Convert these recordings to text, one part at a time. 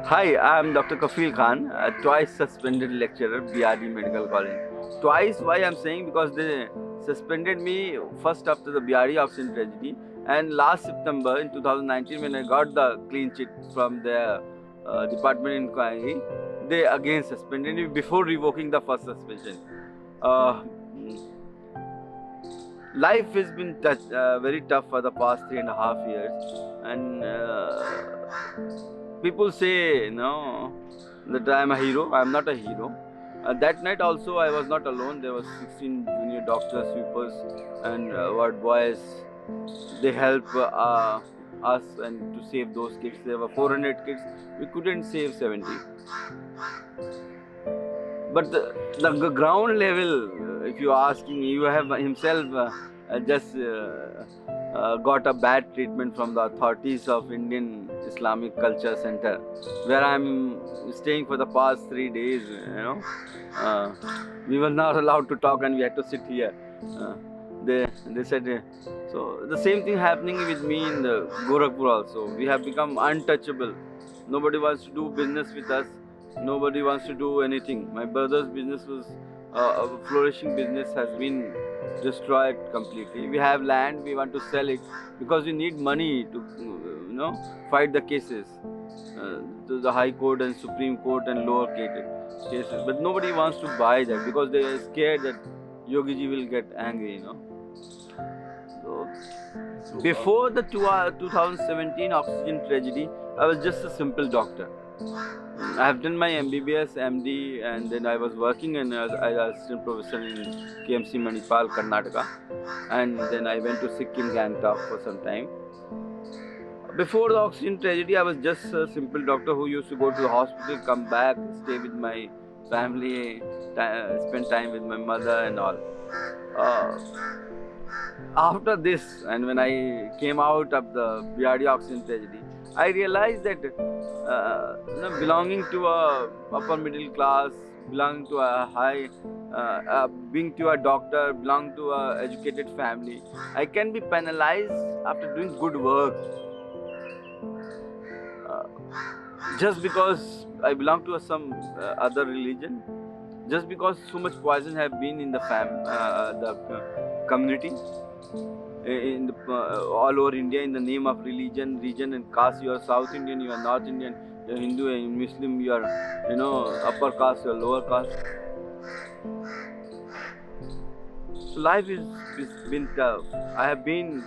Hi, I'm Dr. Kafil Khan, a twice suspended lecturer, BRD Medical College. Twice, why I'm saying? Because they suspended me first after the BRD oxygen tragedy, and last September in 2019, when I got the clean sheet from the department inquiry, they again suspended me before revoking the first suspension. Uh, Life has been very tough for the past 3.5 years, and people say, that I am a hero. I am not a hero. That night also, I was not alone. There were 16 junior doctors, sweepers, and ward boys. They help us and to save those kids. There were 400 kids. We couldn't save 70. But the ground level, if you asking, you have himself just got a bad treatment from the authorities of Indian Islamic Culture Center, where I'm staying for the past 3 days. Uh, we were not allowed to talk, and we had to sit here. Uh, they said so. The same thing happening with me in the Gorakhpur also. We have become untouchable. Nobody wants to do business with us. Nobody wants to do anything. My brother's business was a flourishing business, has been destroyed completely. We have land, we want to sell it because we need money to fight the cases, to the High Court and Supreme Court and lower cases. But nobody wants to buy that because they are scared that Yogi ji will get angry. So before the 2017 oxygen tragedy, I was just a simple doctor. I have done my MBBS, MD, and then I was working as assistant professor in KMC Manipal, Karnataka, and then I went to Sikkim, Gangtok for some time. Before the oxygen tragedy, I was just a simple doctor who used to go to the hospital, come back, stay with my family, spend time with my mother and all. Uh, After this, and when I came out of the BRD oxygen tragedy, I realized that belonging to a upper middle class, belonging to a high, being to a doctor, belonging to a educated family, I can be penalized after doing good work, uh, just because I belong to some other religion, just because so much poison have been in the community in all over India in the name of religion, region and caste. You are South Indian, you are North Indian, you are Hindu and Muslim, you are upper caste, you are lower caste. So life is been tough. I have been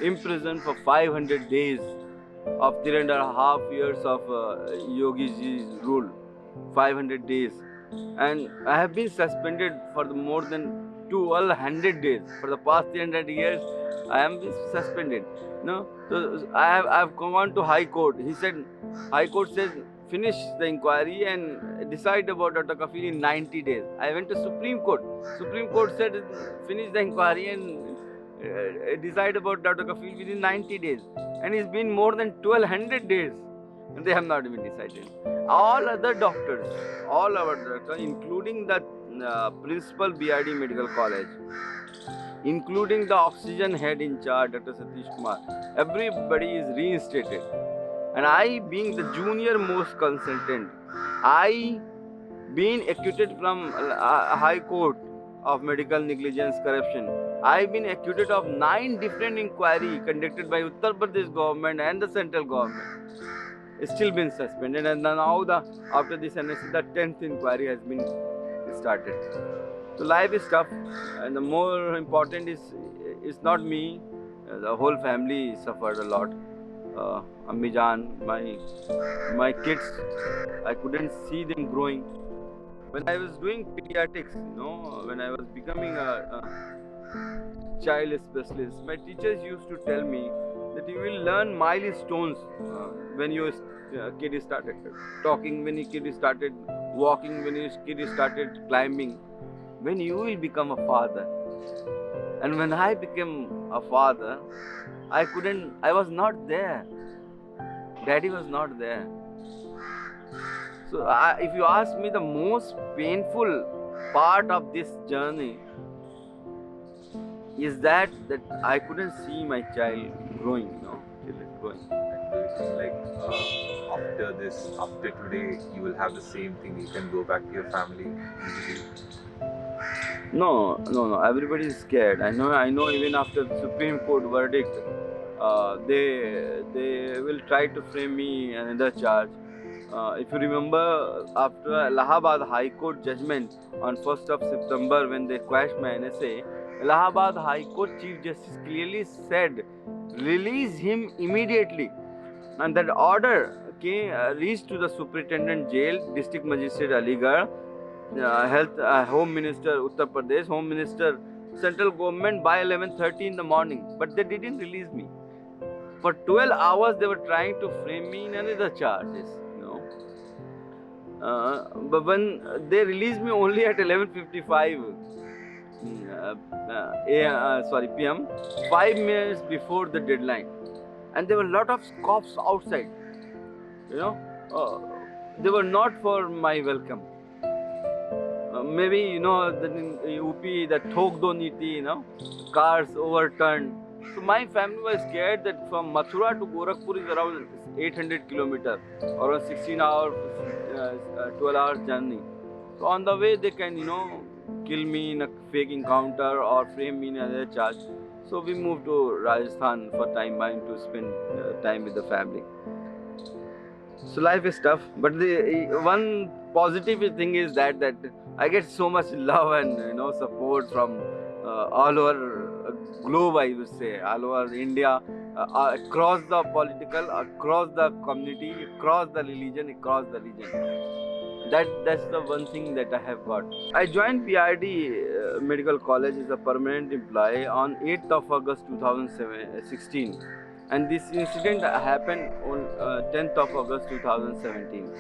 imprisoned for 500 days of 3.5 years of Yogi Ji's rule. 500 days, and I have been suspended for the more than 1,200 days. For the past 300 years, I am been suspended. No, so I have come on to High Court. He said, High Court says finish the inquiry and decide about Dr. Kafil in 90 days. I went to Supreme Court. Supreme Court said finish the inquiry and decide about Dr. Kafil within 90 days. And it's been more than 1,200 days and they have not even decided. All other doctors, all our doctors, including the principal BRD Medical College, including the oxygen head in charge, Dr. Satish Kumar, everybody is reinstated. And I, being the junior most consultant, I been acquitted from High Court of medical negligence corruption. I've been acquitted of 9 different inquiries conducted by Uttar Pradesh government and the central government. It's still been suspended, and now after this NSC, the 10th inquiry has been started. So life is tough, and the more important is it's not me. The whole family suffered a lot. Ammi Jan, my kids, I couldn't see them growing. When I was doing pediatrics, when I was becoming a child specialist, my teachers used to tell me that you will learn milestones when your kid started talking, when your kid started walking, when your kid started climbing, when you will become a father. And when I became a father, I was not there. Daddy was not there. So if you ask me, the most painful part of this journey is that I couldn't see my child growing, till it growing. Like, do you think like after this, after today, you will have the same thing? You can go back to your family easily. No, no, no. Everybody is scared. I know. Even after the Supreme Court verdict, they will try to frame me another charge. If you remember, after Allahabad High Court judgment on 1st of September, when they quashed my NSA, Allahabad High Court Chief Justice clearly said, release him immediately. And that order reached to the Superintendent Jail, District Magistrate Aligarh, Health Home Minister Uttar Pradesh, Home Minister Central Government by 11:30 in the morning. But they didn't release me. For 12 hours they were trying to frame me in another charges. But when they released me only at 11:55 p.m., 5 minutes before the deadline, and there were a lot of cops outside. They were not for my welcome. Maybe that in UP, the Thok Do Niti, cars overturned. So my family was scared that from Mathura to Gorakhpur is around 800 kilometers or a 16 hour, 12 hour journey. So on the way they can kill me in a fake encounter or frame me in another charge. So we moved to Rajasthan for time being to spend time with the family. So life is tough, but the one positive thing is that I get so much love and support from all over globe. I would say all over India, across the political, across the community, across the religion, across the region. That's the one thing that I have got. I joined PRD Medical College as a permanent employee on 8th of August 2016. And this incident happened on 10th of August 2017.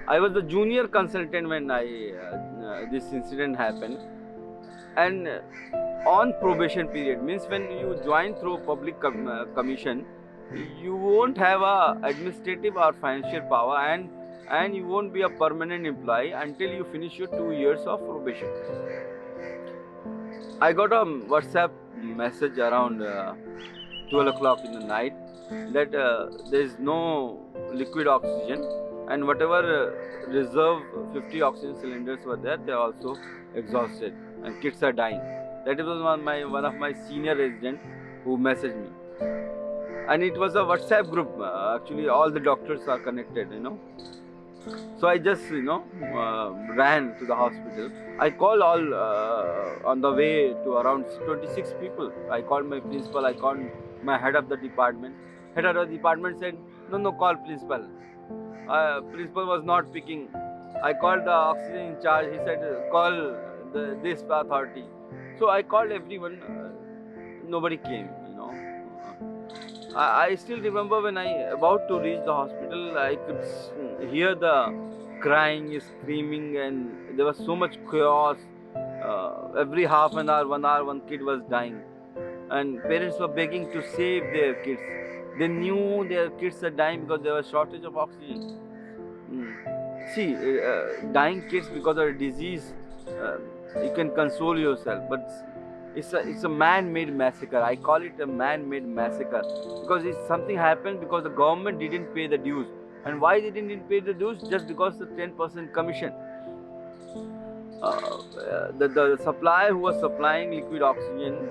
I was the junior consultant when this incident happened, and on probation period, means when you join through public commission, you won't have a administrative or financial power, and you won't be a permanent employee until you finish your 2 years of probation. I got a WhatsApp message around 12 o'clock in the night that there is no liquid oxygen, and whatever reserve 50 oxygen cylinders were there, they are also exhausted and kids are dying. That was one of my senior residents who messaged me, and it was a WhatsApp group. Actually all the doctors are connected. So I just ran to the hospital. I called all on the way to around 26 people. I called my principal, I called my head of the department. Head of the department said, no, call principal. Principal was not picking. I called the oxygen in charge. He said, call this authority. So I called everyone. Nobody came. I still remember when I about to reach the hospital, I could hear the crying, screaming, and there was so much chaos. Every half an hour, 1 hour, one kid was dying, and parents were begging to save their kids. They knew their kids are dying because there was shortage of oxygen. See, dying kids because of a disease, you can console yourself, but it's a man-made massacre. I call it a man-made massacre because something happened because the government didn't pay the dues. And why they didn't pay the dues? Just because the 10% commission. The supplier who was supplying liquid oxygen,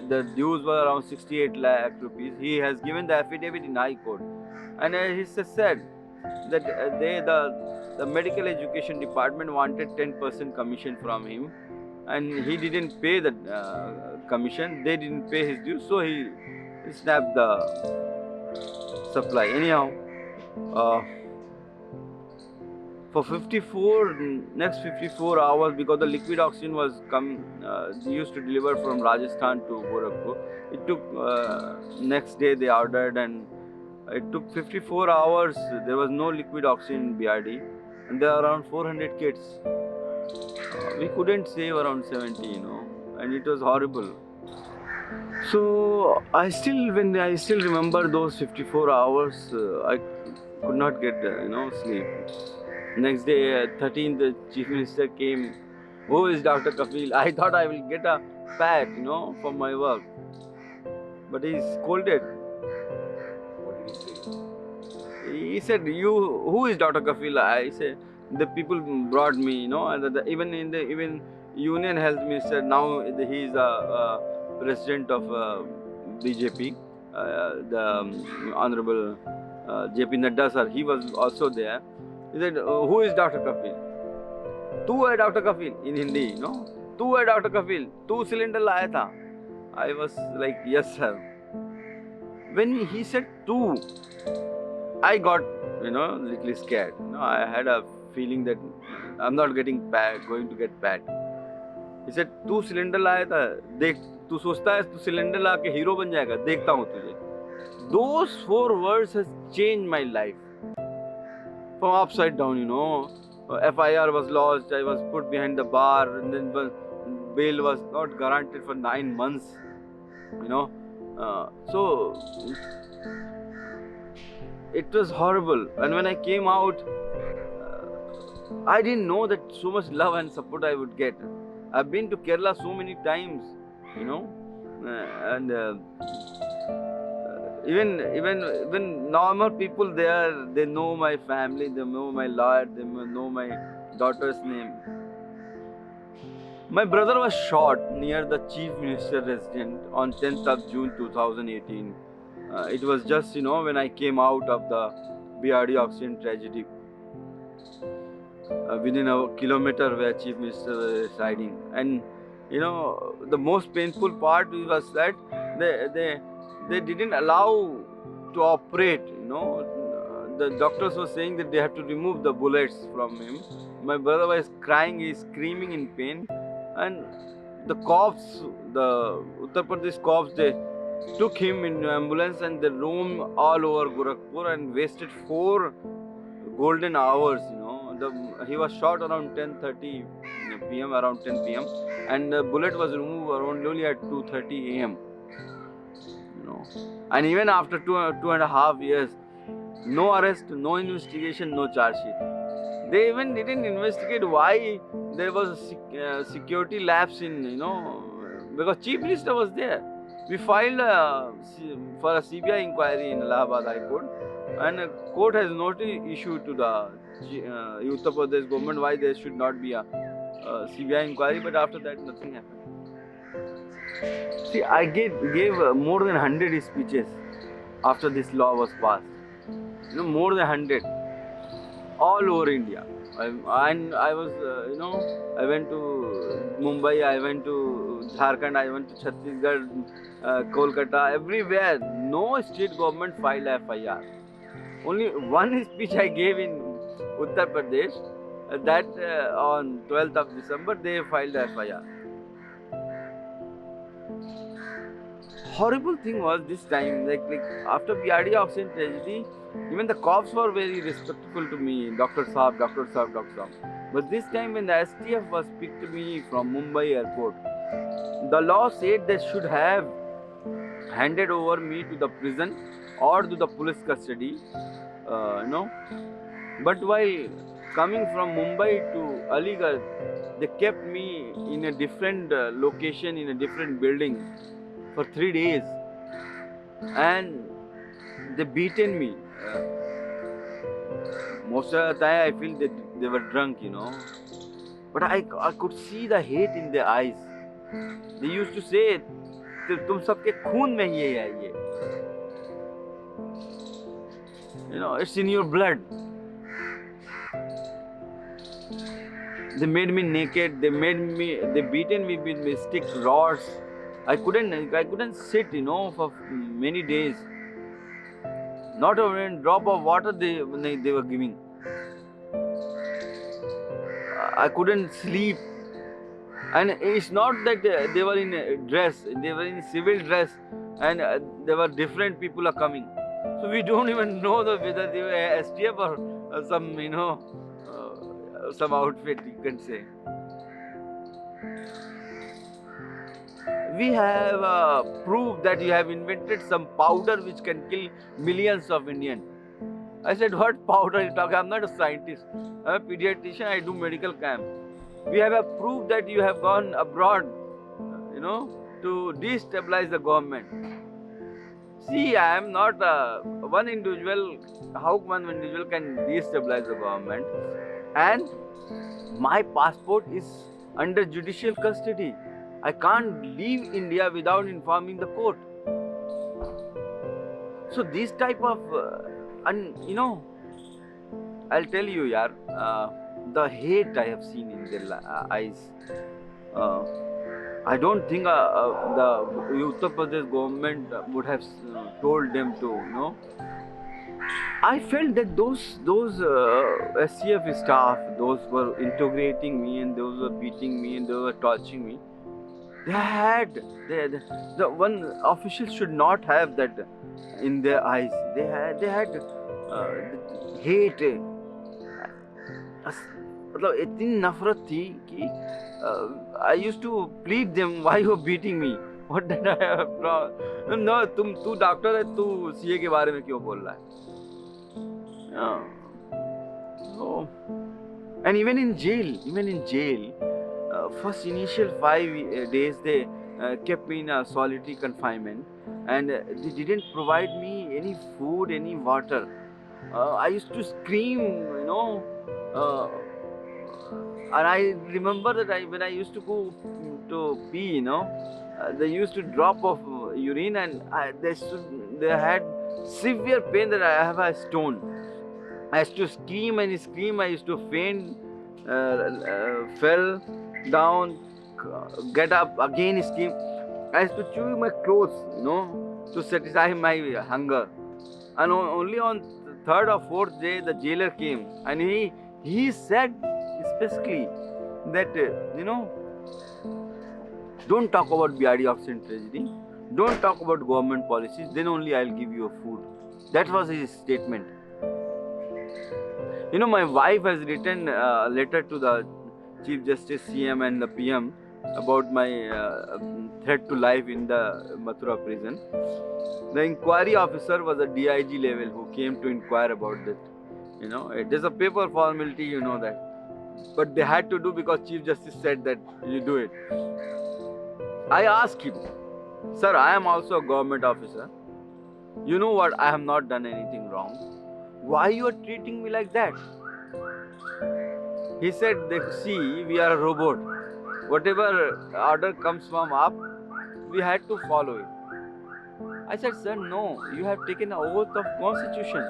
the dues were around 68 lakh rupees. He has given the affidavit in High Court, and he said that the medical education department wanted 10% commission from him, and he didn't pay the commission. They didn't pay his dues, so he snapped the supply. Anyhow, for next 54 hours, because the liquid oxygen was used to deliver from Rajasthan to Gorakhpur. It took next day they ordered, and it took 54 hours. There was no liquid oxygen in BRD, and there are around 400 kids. We couldn't save around 70, and it was horrible. So when I still remember those 54 hours, I could not get sleep. Next day, 13th, the Chief Minister came. Who is Dr. Kafil? I thought I will get a pat, for my work. But he scolded. What did he say? said, who is Dr. Kafil? I said, the people brought me, you know, and even in the even Union Health Minister, now he is a president of BJP, the Honorable JP Nadda sir, he was also there. He said, who is Dr. Kafil? तू है doctor Kafeel in Hindi, you know, तू है doctor कफील, तू cylinder लाया था. I was like, yes sir. When he said तू, I got, you know, little scared. You know, I had a feeling that I'm not going to get bad. He said, तू cylinder लाया था, देख, तू सोचता है तू सिलेंडर ला के हीरो बन जाएगा, देखता हूँ तुझे. Those 4 words has changed my life from upside down, you know. FIR was lost, I was put behind the bar, and then bail was not guaranteed for 9 months, you know. So it was horrible. And when I came out, I didn't know that so much love and support I would get. I've been to Kerala so many times, you know, and even normal people there, they know my family, they know my lawyer, they know my daughter's name. My brother was shot near the Chief Minister residence on 10th of June 2018. It was just, you know, when I came out of the BRD oxygen tragedy. Within a kilometer where Chief Minister was residing. And, you know, the most painful part was that they didn't allow to operate, you know. The doctors were saying that they have to remove the bullets from him. My brother was crying, he's screaming in pain. And the cops, the Uttar Pradesh cops, they took him in ambulance and they roamed all over Gorakhpur and wasted 4 golden hours, you know. He was shot around 10:30 p.m., around 10 p.m. and the bullet was removed around only at 2:30 a.m. You know. And even after 2.5 years, no arrest, no investigation, no charge sheet. They even didn't investigate why there was a security lapse in, you know, because Chief Minister was there. We filed for a CBI inquiry in Allahabad High Court, and a court has not issued to the Uttar Pradesh government why there should not be a CBI inquiry, but after that nothing happened. See, I gave more than 100 speeches after this law was passed. You know, more than 100, all over India. I was, you know, I went to Mumbai, I went to Jharkhand, I went to Chhattisgarh, Kolkata, everywhere. No state government filed FIR. Only one speech I gave in Uttar Pradesh, that on 12th of December they filed FIR. Horrible thing was this time, like after BRD oxygen tragedy, even the cops were very respectful to me, Dr. Saab. But this time when the STF was picked me from Mumbai airport, the law said they should have handed over me to the prison or to the police custody, you know. But while coming from Mumbai to Aligarh, they kept me in a different location, in a different building for 3 days, and they beaten me. Most of the time I feel that they were drunk, you know. But I could see the hate in their eyes. They used to say, तुम सबके खून में ये है ये. You know, it's in your blood. They made me naked. They beaten me with sticks, rods. I couldn't sit, you know, for many days. Not even a drop of water they were giving. I couldn't sleep. And it's not that they were in a dress, they were in civil dress, and there were different people are coming. So we don't even know whether they were STF or some, you know, some outfit, you can say. We have proof that you have invented some powder which can kill millions of Indians. I said, what powder are you talking? I'm not a scientist. I'm a pediatrician, I do medical camp. We have a proof that you have gone abroad, you know, to destabilize the government. See, I am not one individual. How one individual can destabilize the government? And my passport is under judicial custody. I can't leave India without informing the court. So these type of, and you know, I'll tell you, yaar, the hate I have seen in their eyes. Uh, I don't think the Uttar Pradesh government would have told them to, you know. I felt that those SCF staff, those were integrating me and those were beating me and those were torturing me. They had the one official should not have that in their eyes. They had hate. मतलब इतनी नफरत थी कि I used to plead them, why you are beating me? What did I have wrong? No, तू doctor है, तू CA के बारे में क्यों बोल रहा है? So, and even in jail, first initial 5 days they kept me in a solitary confinement, and they didn't provide me any food, any water. I used to scream, you know. And I remember that when I used to go to pee, you know, they used to drop off urine, and they had severe pain that I have a stone. I used to scream and scream. I used to faint, fell down, get up again, scream. I used to chew my clothes, you know, to satisfy my hunger. And only on the third or fourth day, the jailer came, and he said specifically that you know, don't talk about BRD Oxygen tragedy, don't talk about government policies, then only I'll give you a food. That was his statement. You know, my wife has written a letter to the Chief Justice, CM and the PM about my threat to life in the Mathura prison. The inquiry officer was a DIG level who came to inquire about that. You know, it is a paper formality, you know that. But they had to do because Chief Justice said that you do it. I asked him, sir, I am also a government officer. You know what? I have not done anything wrong. Why you are treating me like that? He said, see, we are a robot. Whatever order comes from up, we had to follow it. I said, sir, no, you have taken an oath of constitution.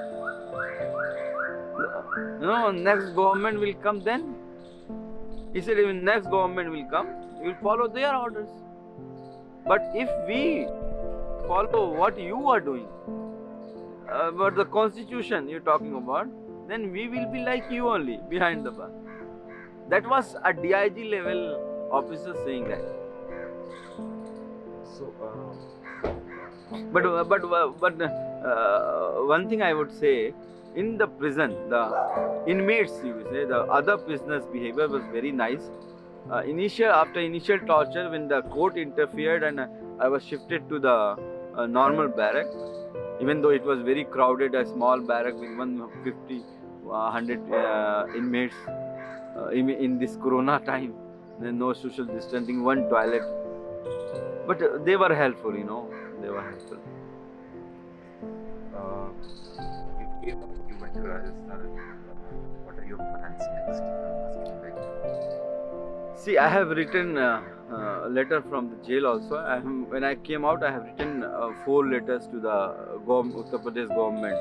No, next government will come then. He said, if next government will come, we will follow their orders. But if we follow what you are doing, but the constitution you're talking about, then we will be like you only, behind the bar. That was a DIG level officer saying that. So, But one thing I would say, in the prison, the inmates, you would say, the other prisoners' behavior was very nice. After initial torture, when the court interfered and I was shifted to the normal barrack, even though it was very crowded, a small barrack with 150, 100 inmates in this Corona time, no social distancing, one toilet. But they were helpful, you know, they were helpful. you went to Rajasthan. What are your plans next? I'm asking like. See, I have written a letter from the jail also. When I came out, I have written 4 letters to the Uttar Pradesh government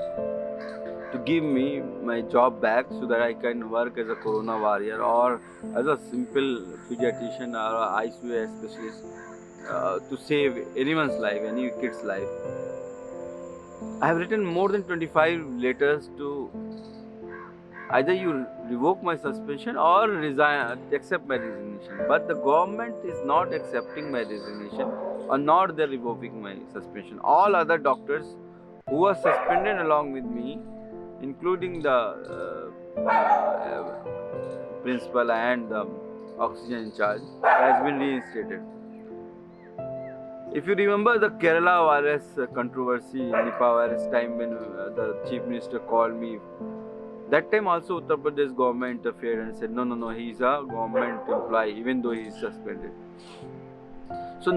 to give me my job back so that I can work as a corona warrior or as a simple pediatrician or a ICU specialist to save anyone's life, any kid's life. I have written more than 25 letters to either you revoke my suspension or accept my resignation. But the government is not accepting my resignation or not they're revoking my suspension. All other doctors who were suspended along with me, including the principal and the oxygen in charge, has been reinstated. If you remember the Kerala virus controversy, Nipah virus time when the chief minister called me, that time also Uttar Pradesh government interfered and said, no, he is a government employee even though he is suspended. So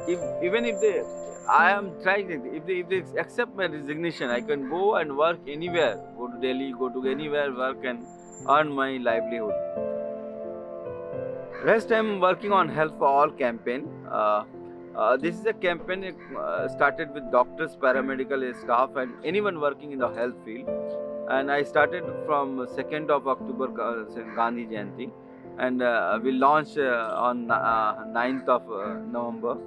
even if they, I am trying, if they accept my resignation, I can go and work anywhere, go to Delhi, go to anywhere, work and earn my livelihood. Rest, I'm working on Health for All campaign. This is a campaign started with doctors, paramedical staff, and anyone working in the health field. And I started from 2nd of October, Gandhi Jayanti, and we launched on 9th of November.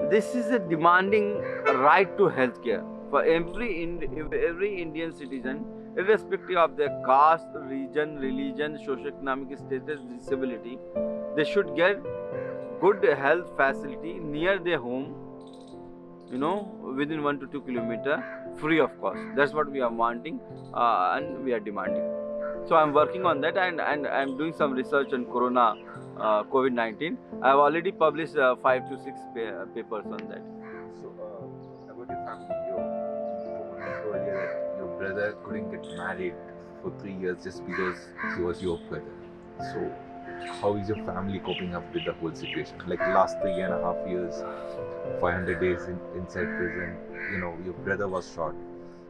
This is a demanding right to healthcare for every Indian citizen, irrespective of their caste, region, religion, socio-economic status, disability. They should get good health facility near their home, within 1 to 2 kilometer, free of cost. That's what we are wanting, and we are demanding. So I'm working on that, and I'm doing some research on Corona, COVID-19. I've already published 5 to 6 papers on that. So, about your family, you told me earlier that your brother couldn't get married for 3 years just because he was your brother. So, how is your family coping up with the whole situation? Like last 3.5 years, 500 days inside prison, your brother was shot.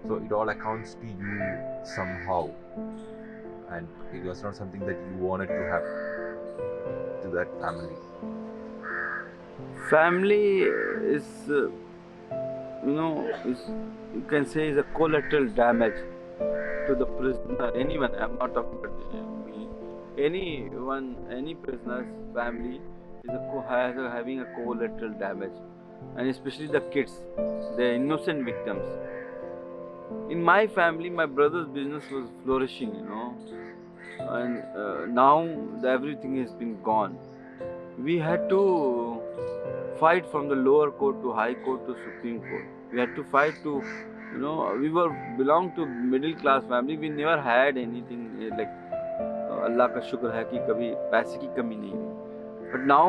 So it all accounts to you somehow. And it was not something that you wanted to have to that family. Family is, you can say, is a collateral damage to the prisoner. Anyone, I'm not talking about me. Anyone, any prisoner's family is having a collateral damage, and especially the kids, the innocent victims. In my family, my brother's business was flourishing, and now everything has been gone. We had to fight from the lower court to high court to Supreme Court. We had to fight to, we belonged to middle class family. We never had anything like अल्लाह का शुक्र है कि कभी पैसे की कमी नहीं हुई. But now,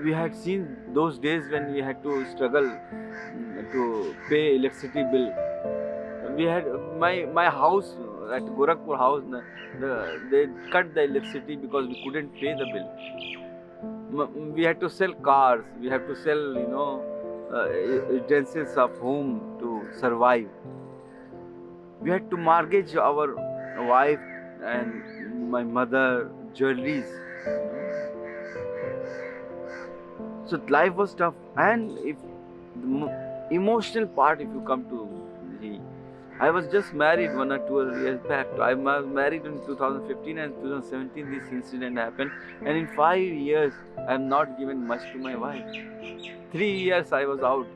we had seen those days when we had to struggle to pay electricity bill. We had my house at Gorakhpur house. They cut the electricity because we couldn't pay the bill. We had to sell cars. We had to sell, utensils of home to survive. We had to mortgage our wife and my mother jewelries. So life was tough, and if the emotional part, if you come to the, I was just married 1 or 2 years back. I was married in 2015, and 2017 this incident happened, and in 5 years I have not given much to my wife. 3 years I was out.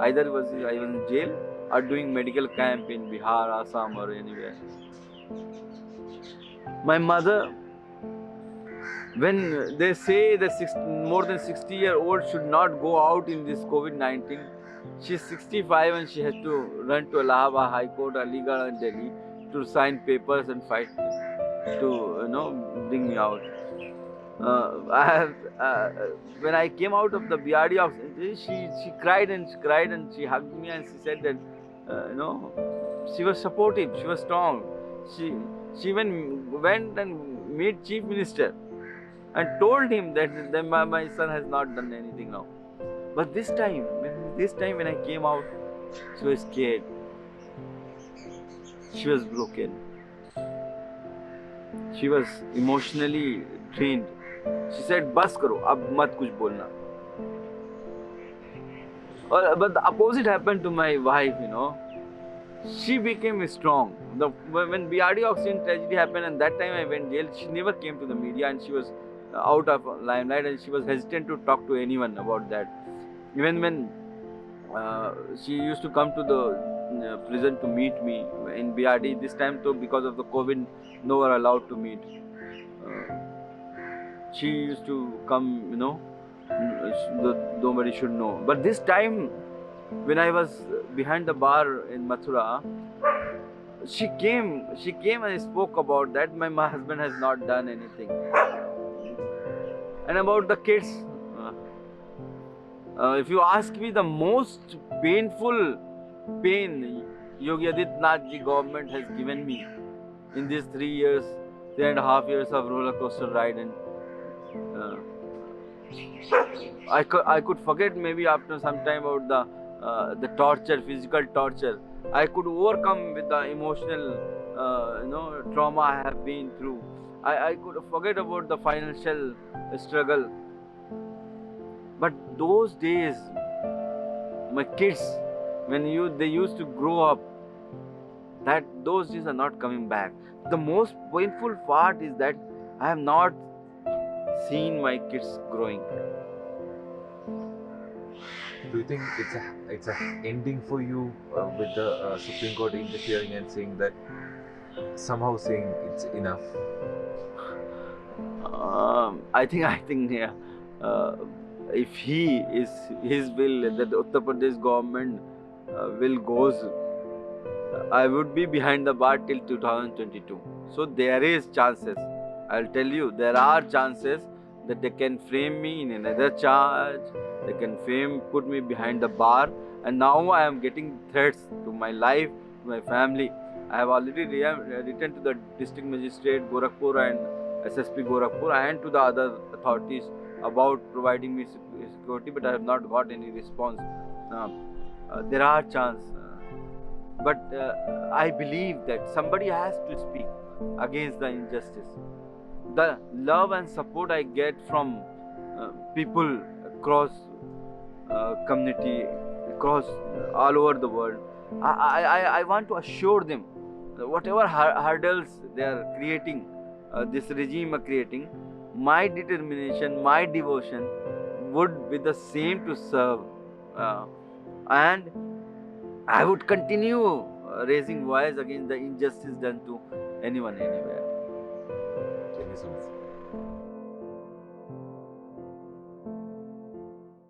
Either I was in jail or doing medical camp in Bihar, Assam, or anywhere. My mother, when they say that more than 60-year-old should not go out in this COVID-19, she's 65 and she has to run to Allahabad High Court, Aligarh and Delhi to sign papers and fight to bring me out. When I came out of the BRD office, she cried and she hugged me and she said that she was supportive, she was strong. She even went and met Chief Minister and told him that my son has not done anything now. But this time when I came out, she was scared. She was broken. She was emotionally drained. She said, "Bas karo, ab mat kuch bolna." But the opposite happened to my wife, She became strong. When BRD Oxygen tragedy happened, and that time I went jail, she never came to the media, and she was out of limelight, and she was hesitant to talk to anyone about that. Even when she used to come to the prison to meet me in BRD, this time too, because of the COVID, no one allowed to meet. She used to come, nobody should know. But this time, when I was behind the bar in Mathura, she came and spoke about that. My husband has not done anything. And about the kids, if you ask me, the most painful pain Yogi Adityanath ji government has given me in these 3.5 years of roller coaster ride, and I could forget maybe after some time about the torture, physical torture. I could overcome with the emotional trauma I have been through. I could forget about the financial struggle. But those days, my kids, when they used to grow up, that those days are not coming back. The most painful part is that I have not seen my kids growing. Do you think it's a ending for you with the Supreme Court interfering and saying that somehow saying it's enough? I think yeah, uh, if he is his will that the Uttar Pradesh government will goes, I would be behind the bar till 2022. So there is chances. I'll tell you, there are chances that they can frame me in another charge. They can put me behind the bar. And now I am getting threats to my life, to my family. I have already written to the district magistrate Gorakhpur and SSP Gorakhpur and to the other authorities about providing me security, but I have not got any response. There are chances. But I believe that somebody has to speak against the injustice. The love and support I get from people across community, across all over the world, I want to assure them that whatever hurdles they are creating, this regime are creating, my determination, my devotion would be the same to serve. And I would continue raising voice against the injustice done to anyone anywhere.